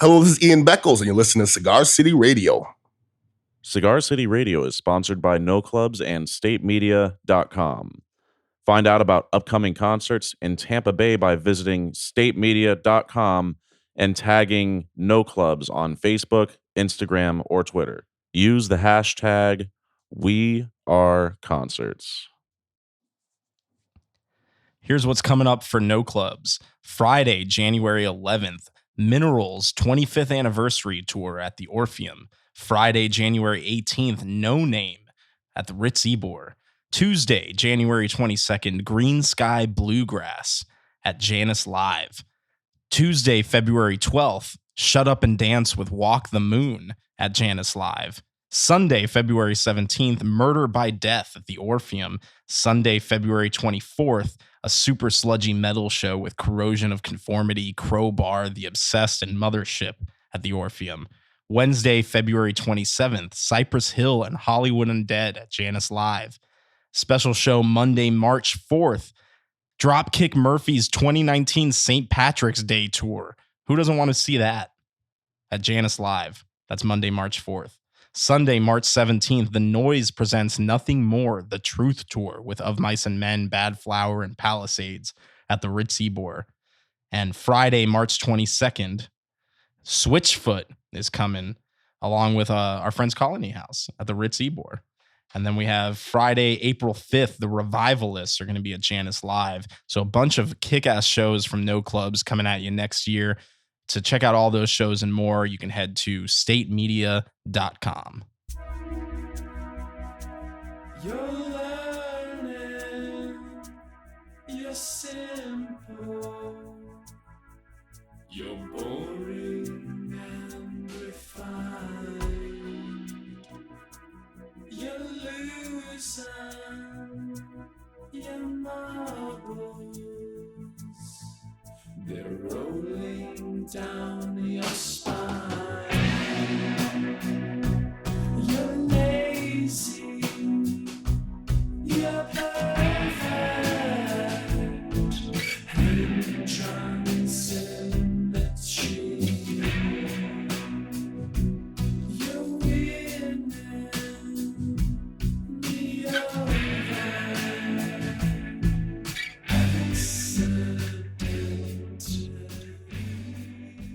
Hello, this is Ian Beckles, and you're listening to Cigar City Radio. Cigar City Radio is sponsored by No Clubs and StateMedia.com. Find out about upcoming concerts in Tampa Bay by visiting StateMedia.com and tagging No Clubs on Facebook, Instagram, or Twitter. Use the hashtag #WeAreConcerts. Here's what's coming up for No Clubs. Friday, January 11th, Minerals 25th Anniversary Tour at the Orpheum. Friday, January 18th, No Name at the Ritz Ybor. Tuesday, January 22nd, Green Sky Bluegrass at Janus Live. Tuesday, February 12th, Shut Up and Dance with Walk the Moon at Janus Live. Sunday, February 17th, Murder by Death at the Orpheum. Sunday, February 24th, a super sludgy metal show with Corrosion of Conformity, Crowbar, The Obsessed, and Mothership at the Orpheum. Wednesday, February 27th, Cypress Hill and Hollywood Undead at Janus Live. Special show Monday, March 4th, Dropkick Murphys 2019 St. Patrick's Day Tour. Who doesn't want to see that? At Janus Live. That's Monday, March 4th. Sunday, March 17th, The Noise presents Nothing More, The Truth Tour with Of Mice and Men, Bad Flower, and Palisades at the Ritz Ybor. And Friday, March 22nd, Switchfoot is coming along with our friends Colony House at the Ritz Ybor. And then we have Friday, April 5th, the Revivalists are going to be at Janus Live. So a bunch of kick-ass shows from No Clubs coming at you next year. To check out all those shows and more, you can head to statemedia.com. You're learning, you're simple, you're boring and refined, you're losing your marbles, they're rolling down your spine. You're lazy, you're perfect, entrance in the tree. You're winning me over.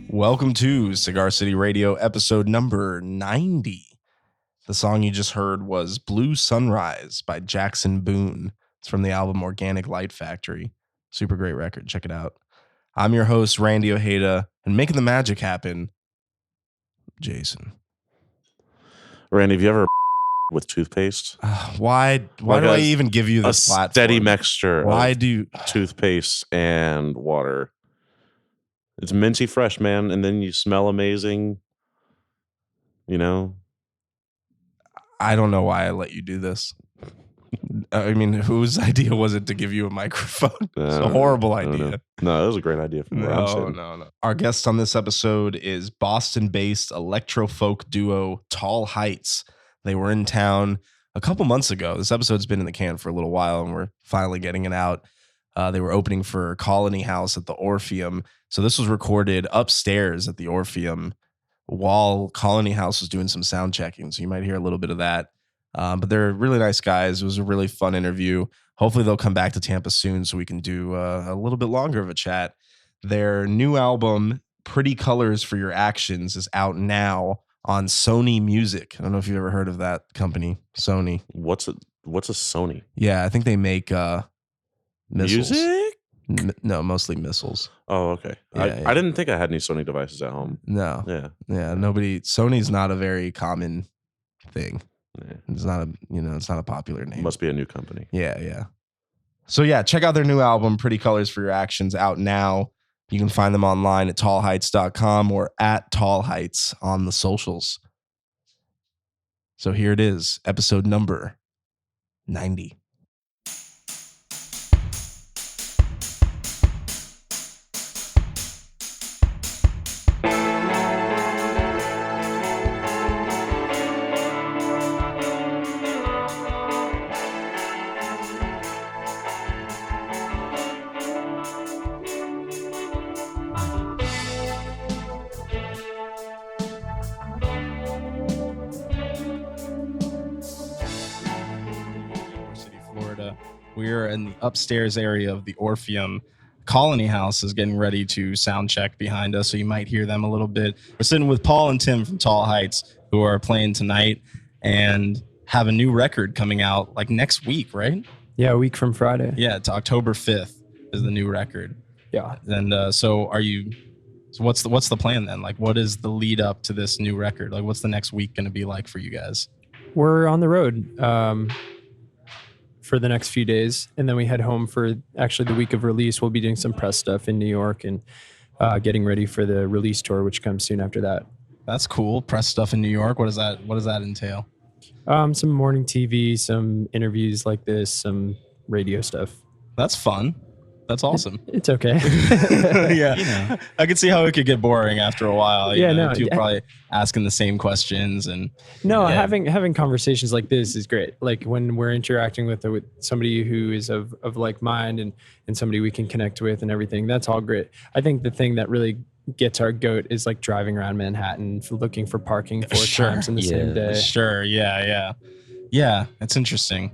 Welcome to Cigar City Radio, episode number 90. The song you just heard was Blue Sunrise by Jackson Boone. It's from the album Organic Light Factory. Super great record. Check it out. I'm your host, Randy Ojeda, and making the magic happen, Jason. Randy, have you ever with toothpaste? Why Like do I even give you this platform? Steady mixture Why of do you... toothpaste and water. It's minty fresh, man, and then you smell amazing. You know? I don't know why I let you do this. I mean, whose idea was it to give you a microphone? It's a horrible idea. No, it was a great idea from where I'm sitting. No. Our guest on this episode is Boston-based electro-folk duo Tall Heights. They were in town a couple months ago. This episode's been in the can for a little while, and we're finally getting it out. They were opening for Colony House at the Orpheum. So this was recorded upstairs at the Orpheum while Colony House was doing some sound checking. So you might hear a little bit of that. But they're really nice guys. It was a really fun interview. Hopefully they'll come back to Tampa soon so we can do a little bit longer of a chat. Their new album, Pretty Colors for Your Actions, is out now on Sony Music. I don't know if you've ever heard of that company, Sony. What's a Sony? Yeah, I think they make missiles. Music? No, mostly missiles. Oh, okay. Yeah. I didn't think I had any Sony devices at home. No. Yeah. Nobody. Sony's not a very common thing. Yeah. It's not a popular name. Must be a new company. Yeah. So yeah, check out their new album, Pretty Colors for Your Actions, out now. You can find them online at tallheights.com or at Tall Heights on the socials. So here it is, episode number 90. We're in the upstairs area of the Orpheum. Colony House is getting ready to sound check behind us, so you might hear them a little bit. We're sitting with Paul and Tim from Tall Heights, who are playing tonight and have a new record coming out like next week, right? Yeah, a week from Friday. Yeah, it's October 5th is the new record. Yeah. And so what's the plan then? Like, what is the lead up to this new record? Like, what's the next week going to be like for you guys? We're on the road for the next few days, and then we head home for actually the week of release. We'll be doing some press stuff in New York and getting ready for the release tour, which comes soon after that. That's cool. Press stuff in New York. What does that entail? Some morning TV, some interviews like this, some radio stuff. That's fun. That's awesome. It's okay. Yeah, You know. I could see how it could get boring after a while. Yeah, no, people yeah. probably asking the same questions and No, Yeah. having conversations like this is great. Like when we're interacting with somebody who is of like mind and somebody we can connect with and everything, that's all great. I think the thing that really gets our goat is like driving around Manhattan looking for parking 4 Sure. times in the same day. Sure. Yeah. It's interesting.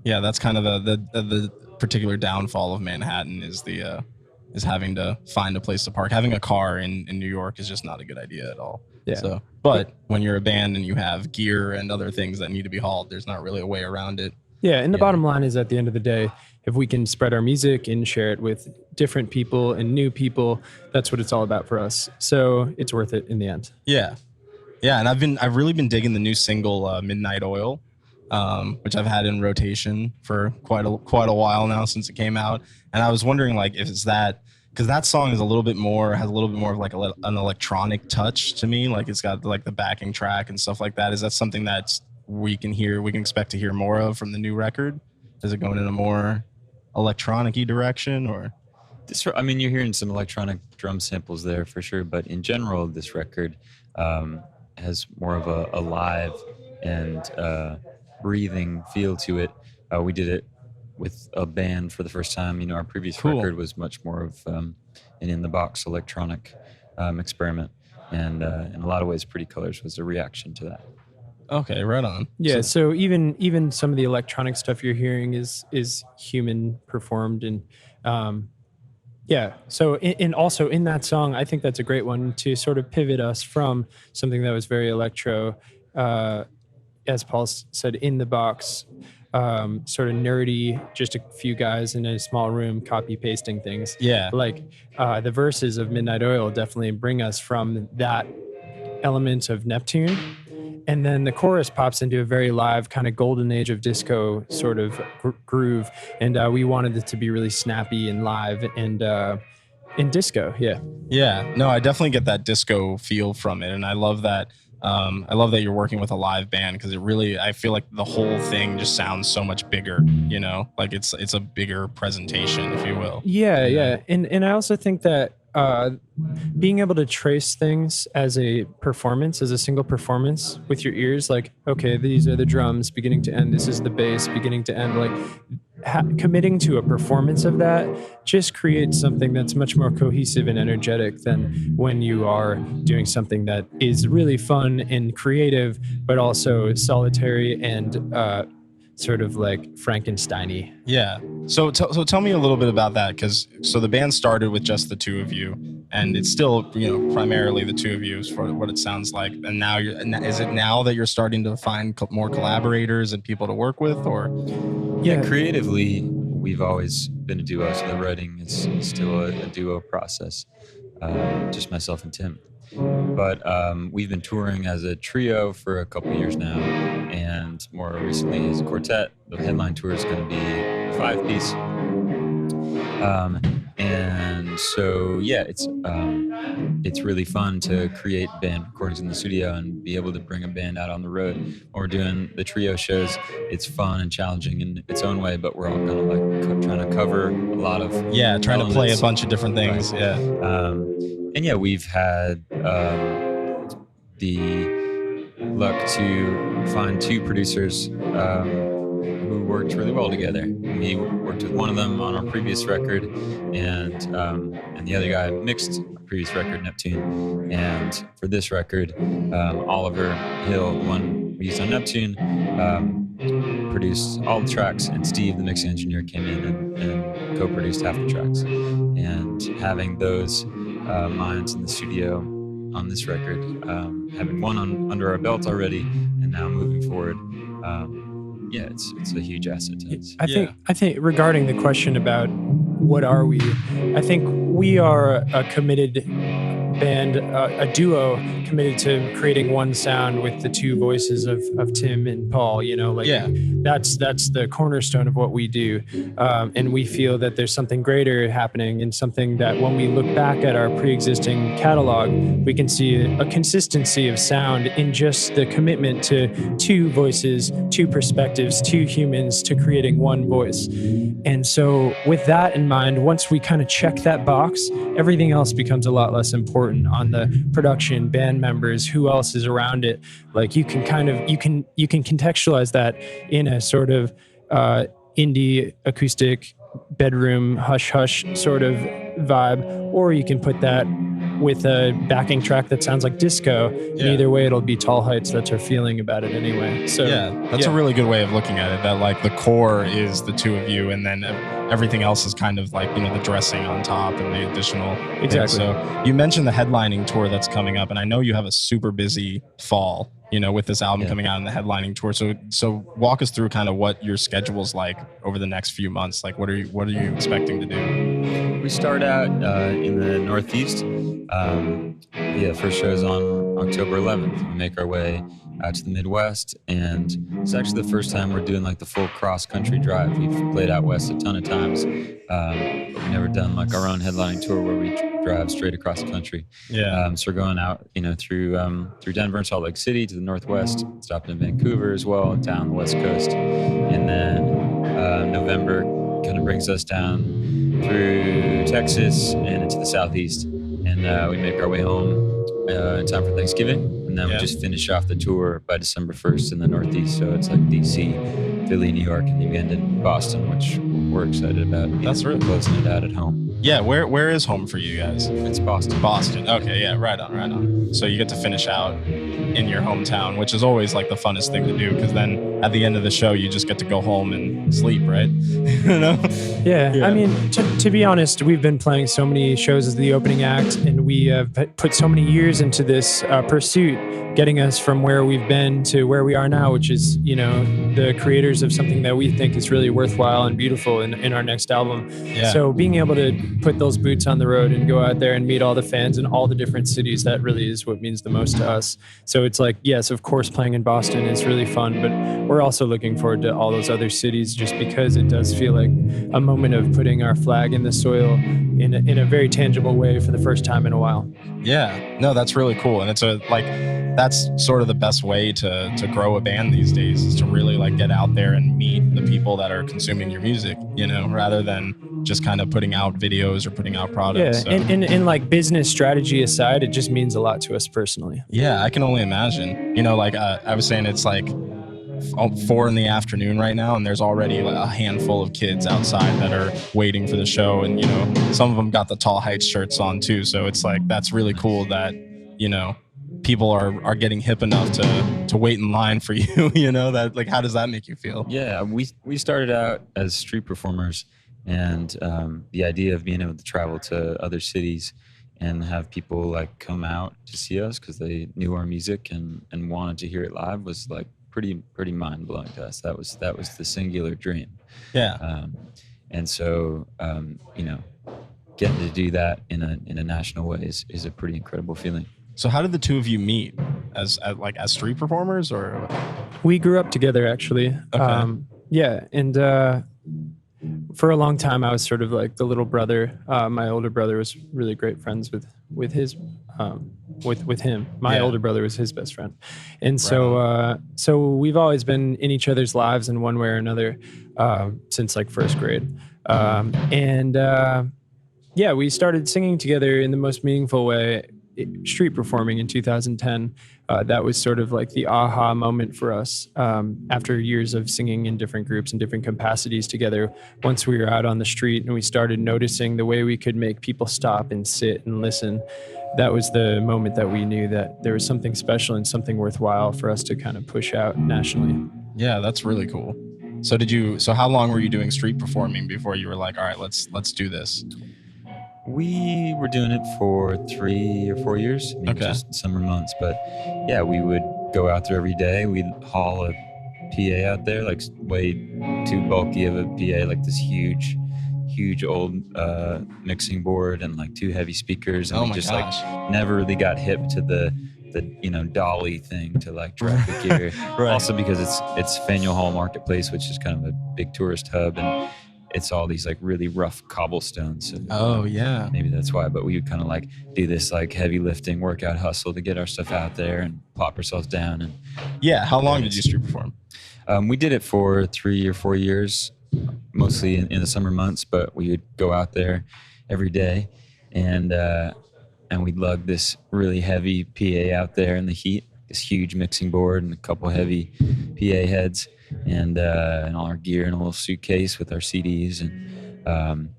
Yeah, that's kind of the particular downfall of Manhattan is having to find a place to park. Having a car in New York is just not a good idea at all. Yeah. So, but when you're a band and you have gear and other things that need to be hauled, there's not really a way around it. Yeah, and the Yeah. bottom line is at the end of the day, if we can spread our music and share it with different people and new people, that's what it's all about for us. So it's worth it in the end. Yeah. And I've really been digging the new single Midnight Oil, which I've had in rotation for quite a while now since it came out. And I was wondering like if it's that, because that song is has a little bit more of like an electronic touch to me. Like it's got like the backing track and stuff like that. Is that something that we can expect to hear more of from the new record? Is it going in a more electronic-y direction or? You're hearing some electronic drum samples there for sure, but in general, this record has more of a live and breathing feel to it. We did it with a band for the first time. Our previous Cool. record was much more of an in-the-box electronic experiment, and in a lot of ways, Pretty Colors was a reaction to that. Okay, right on. Yeah, so even some of the electronic stuff you're hearing is human performed, and yeah. So and also in that song, I think that's a great one to sort of pivot us from something that was very electro, as Paul said, in the box, sort of nerdy, just a few guys in a small room copy pasting things. Yeah. Like the verses of Midnight Oil definitely bring us from that element of Neptune. And then the chorus pops into a very live kind of golden age of disco sort of groove. And we wanted it to be really snappy and live and in disco. Yeah. Yeah, no, I definitely get that disco feel from it, and I love that. I love that you're working with a live band because I feel like the whole thing just sounds so much bigger. Like it's a bigger presentation, if you will. Yeah. And I also think that being able to trace things as a single performance with your ears, like, okay, these are the drums beginning to end, this is the bass beginning to end, like committing to a performance of that just creates something that's much more cohesive and energetic than when you are doing something that is really fun and creative, but also solitary and sort of like Frankenstein-y. Yeah. So tell me a little bit about that, because the band started with just the two of you, and it's still primarily the two of you for what it sounds like. And now is it now that you're starting to find more collaborators and people to work with, or? Yeah, creatively, we've always been a duo, so the writing is still a duo process, just myself and Tim. But we've been touring as a trio for a couple years now, and more recently as a quartet. The headline tour is going to be a 5-piece. And so, yeah, it's really fun to create band recordings in the studio and be able to bring a band out on the road. When we're doing the trio shows, it's fun and challenging in its own way, but we're all kind of like trying to cover a lot of trying to play a elements. bunch of different things. Right. Yeah. And yeah, we've had the luck to find 2 producers who worked really well together. We worked with one of them on our previous record, and the other guy mixed our previous record, Neptune. And for this record, Oliver Hill, the one we used on Neptune, produced all the tracks, and Steve, the mix engineer, came in and co-produced half the tracks. And having those minds in the studio on this record, having one under our belt already, and now moving forward, yeah, it's a huge asset to us. I think regarding the question about what are we, I think we are a committed band, a duo committed to creating one sound with the two voices of Tim and Paul. You know, like that's the cornerstone of what we do, and we feel that there's something greater happening, and something that when we look back at our pre-existing catalog, we can see a consistency of sound in just the commitment to two voices, two perspectives, two humans, to creating one voice. And so with that in mind, once we kind of check that box, everything else becomes a lot less important on the production, band members, who else is around it. Like you can contextualize that in a sort of indie acoustic bedroom hush hush sort of vibe, or you can put that with a backing track that sounds like disco. And either way, it'll be Tall Heights. That's our feeling about it anyway. So that's a really good way of looking at it, that like the core is the two of you, and then everything else is kind of like, you know, the dressing on top and the additional Exactly. things. So you mentioned the headlining tour that's coming up, and I know you have a super busy fall, you know, with this album coming out and the headlining tour. So walk us through kind of what your schedule's like over the next few months. Like what are you expecting to do? We start out in the Northeast. The first show is on October 11th. We make our way out to the Midwest, and it's actually the first time we're doing like the full cross-country drive. We've played out west a ton of times. We've never done like our own headlining tour where we drive straight across the country. So we're going out, you know, through Denver and Salt Lake City to the Northwest, stopping in Vancouver as well, down the West Coast, and then November kind of brings us down through Texas and into the Southeast, and we make our way home in time for Thanksgiving, and then we just finish off the tour by December 1st in the Northeast. So it's like DC, Philly, New York, and then we end in Boston, which we're excited about. That's really closing it out at home. Yeah, where is home for you guys? It's Boston. Boston. Okay, yeah, right on. So you get to finish out in your hometown, which is always like the funnest thing to do, because then at the end of the show, you just get to go home and sleep, right? You know? Yeah. I mean, to be honest, we've been playing so many shows as the opening act, and we have put so many years into this pursuit, getting us from where we've been to where we are now, which is, you know, the creators of something that we think is really worthwhile and beautiful in our next album. So being able to put those boots on the road and go out there and meet all the fans in all the different cities, that really is what means the most to us. So it's like, yes, of course, playing in Boston is really fun, but we're also looking forward to all those other cities, just because it does feel like a moment of putting our flag in the soil in a very tangible way for the first time in a while. Yeah, no, that's really cool. And it's that's sort of the best way to grow a band these days, is to really like get out there and meet the people that are consuming your music, you know, rather than just kind of putting out videos or putting out products. Yeah, and like business strategy aside, it just means a lot to us personally. Yeah, I can only imagine. You know, like I was saying, it's like 4 p.m. right now, and there's already like a handful of kids outside that are waiting for the show, and you know, some of them got the Tall Heights shirts on too. So it's like, that's really cool that, you know, people are getting hip enough to wait in line for you. You know, that like, how does that make you feel? Yeah, we started out as street performers, and the idea of being able to travel to other cities and have people like come out to see us because they knew our music and wanted to hear it live was like pretty mind-blowing to us. That was the singular dream. Yeah. And so you know, getting to do that in a national way is a pretty incredible feeling. So how did the two of you meet? As street performers, or? We grew up together, actually. Okay. Yeah, and for a long time, I was sort of like the little brother. My older brother was really great friends with his with him. My older brother was his best friend, and so we've always been in each other's lives in one way or another since like first grade, yeah, we started singing together in the most meaningful way, street performing in 2010. That was sort of like the aha moment for us after years of singing in different groups and different capacities together. Once we were out on the street and we started noticing the way we could make people stop and sit and listen, that was the moment that we knew that there was something special and something worthwhile for us to kind of push out nationally. Yeah, that's really cool. So how long were you doing street performing before you were like, all right, let's do this? We were doing it for 3 or 4 years. I mean, Okay. just summer months. But yeah, we would go out there every day. We'd haul a PA out there, like way too bulky of a PA, like this huge old mixing board and like 2 heavy speakers. And Oh we my just gosh. like never really got hip to the dolly thing to like drag the gear. Right. Also because it's Faneuil Hall Marketplace, which is kind of a big tourist hub, and it's all these like really rough cobblestones. So Oh yeah. maybe that's why. But we would kind of like do this like heavy lifting workout hustle to get our stuff out there and plop ourselves down. And Yeah. How long did you street perform? we did it for 3 or 4 years, mostly in the summer months. But we would go out there every day, and we'd lug this really heavy PA out there in the heat, this huge mixing board and a couple heavy PA heads, and all our gear in a little suitcase with our CDs, and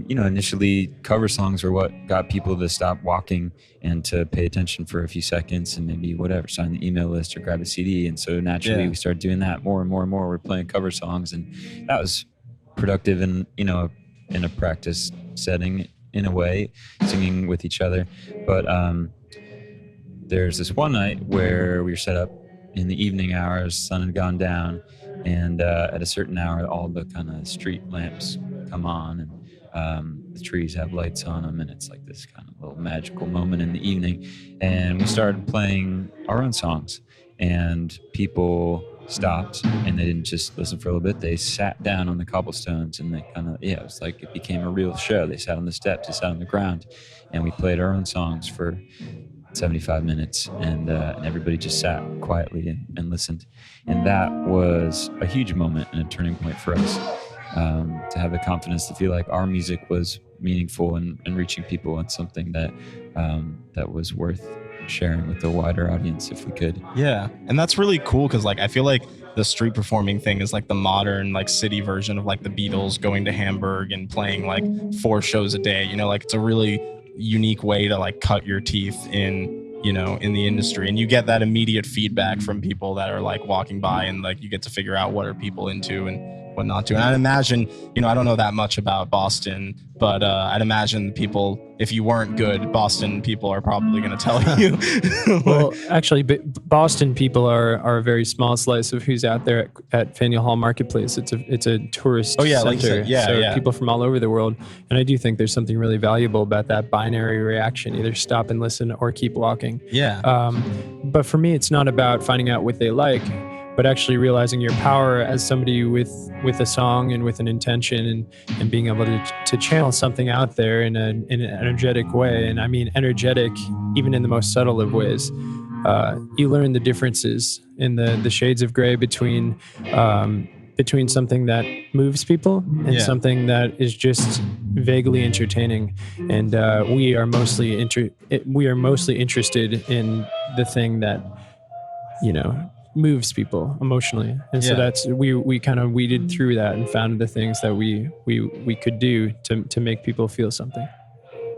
initially cover songs were what got people to stop walking and to pay attention for a few seconds and maybe whatever, sign the email list or grab a CD. And so naturally Yeah. we started doing that more and more and more. We're playing cover songs, and that was productive in a practice setting in a way, singing with each other. But there's this one night where we were set up in the evening hours, sun had gone down, and at a certain hour, all the kind of street lamps come on, and the trees have lights on them, and it's like this kind of little magical moment in the evening. And we started playing our own songs, and people stopped, and they didn't just listen for a little bit. They sat down on the cobblestones, and they it was like it became a real show. They sat on the steps, they sat on the ground, and we played our own songs for 75 minutes, and everybody just sat quietly and listened. And that was a huge moment and a turning point for us, to have the confidence to feel like our music was meaningful and reaching people, and something that was worth sharing with a wider audience if we could. Yeah. And that's really cool because like I feel like the street performing thing is like the modern like city version of like the Beatles going to Hamburg and playing like 4 shows a day. Like it's a really unique way to like cut your teeth in the industry, and you get that immediate feedback from people that are like walking by, and like you get to figure out what are people into and what not to. And I'd imagine, I don't know that much about Boston, but I'd imagine people, if you weren't good, Boston people are probably going to tell you. Well, actually, Boston people are a very small slice of who's out there at Faneuil Hall Marketplace. It's a tourist Oh, yeah, center. like you said. Yeah, so yeah. people from all over the world. And I do think there's something really valuable about that binary reaction, either stop and listen or keep walking. Yeah. But for me, it's not about finding out what they like, but actually realizing your power as somebody with a song and with an intention, and being able to channel something out there in an energetic way. And I mean energetic even in the most subtle of ways. You learn the differences in the shades of gray between something that moves people and Yeah. something that is just vaguely entertaining. And we are mostly interested in the thing that moves people emotionally. And so Yeah. that's we kind of weeded through that and found the things that we could do to make people feel something.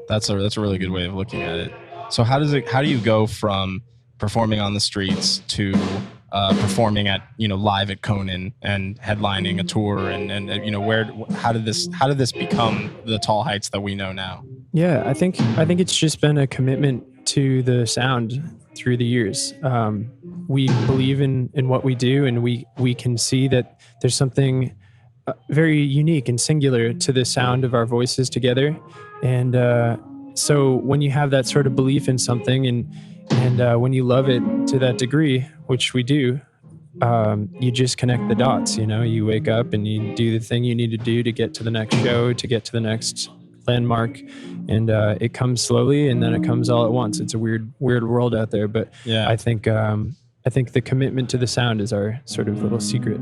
That's a really good way of looking at it. So how do you go from performing on the streets to performing at live at Conan and headlining a tour, and how did this become the Tall Heights that we know now? Yeah, I think it's just been a commitment to the sound through the years. We believe in what we do, and we can see that there's something very unique and singular to the sound of our voices together. And so when you have that sort of belief in something, and when you love it to that degree, which we do, you just connect the dots. You wake up and you do the thing you need to do to get to the next show, to get to the next landmark, and it comes slowly, and then it comes all at once. It's a weird world out there, but Yeah. I think the commitment to the sound is our sort of little secret.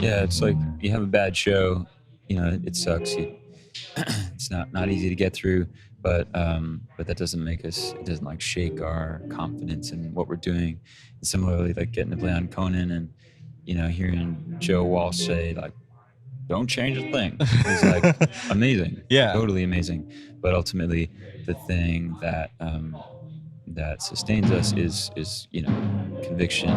Yeah, it's like you have a bad show, it sucks. It's not easy to get through, but that doesn't it doesn't like shake our confidence in what we're doing. And similarly, like getting to play on Conan and hearing Joe Walsh say like, "Don't change a thing," is like amazing. Yeah. Totally amazing. But ultimately, the thing that sustains us is conviction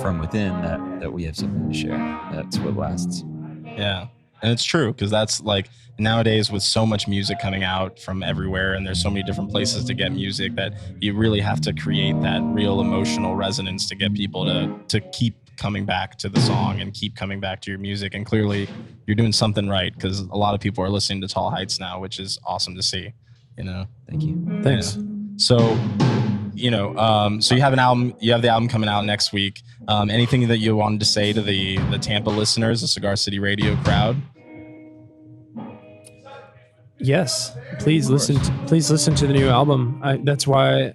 from within that we have something to share. That's what lasts. Yeah. And it's true, because that's like nowadays with so much music coming out from everywhere and there's so many different places to get music that you really have to create that real emotional resonance to get people to keep coming back to the song and keep coming back to your music. And clearly you're doing something right, because a lot of people are listening to Tall Heights now, which is awesome to see, you know? Thank you. Thanks. So, so you have the album coming out next week. Anything that you wanted to say to the Tampa listeners, the Cigar City Radio crowd? Yes, please listen to the new album. That's why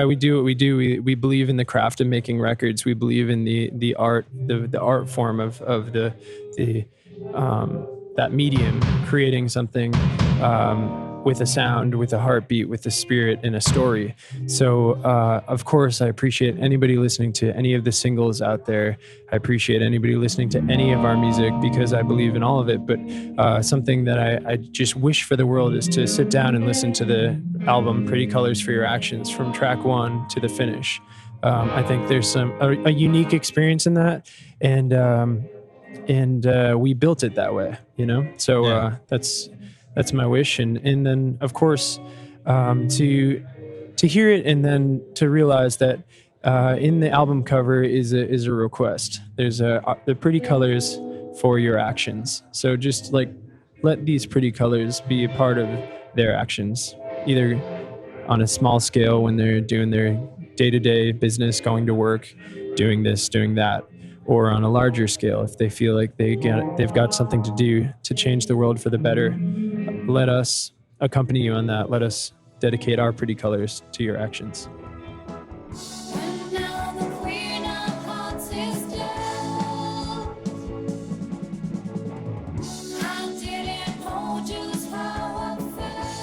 we do what we do. We believe in the craft of making records. We believe in the art, the art form of the that medium, creating something with a sound, with a heartbeat, with a spirit, and a story. So, of course, I appreciate anybody listening to any of the singles out there. I appreciate anybody listening to any of our music, because I believe in all of it. But something that I just wish for the world is to sit down and listen to the album Pretty Colors for Your Actions from track 1 to the finish. I think there's a unique experience in that, and we built it that way, you know? So that's my wish. And then, of course, to hear it and then to realize that in the album cover is a request. There's the pretty colors for your actions. So just like let these pretty colors be a part of their actions, either on a small scale when they're doing their day-to-day business, going to work, doing this, doing that, or on a larger scale if they feel like they've got something to do to change the world for the better. Let us accompany you on that. Let us dedicate our pretty colors to your actions. And now the queen of hearts is dead. I didn't hold just how I felt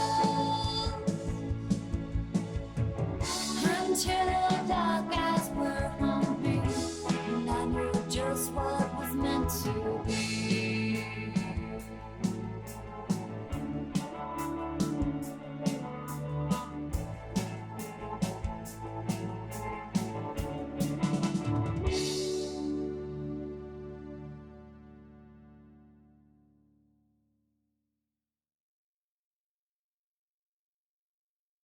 until the dark eyes were on me, and I knew just what was meant to be.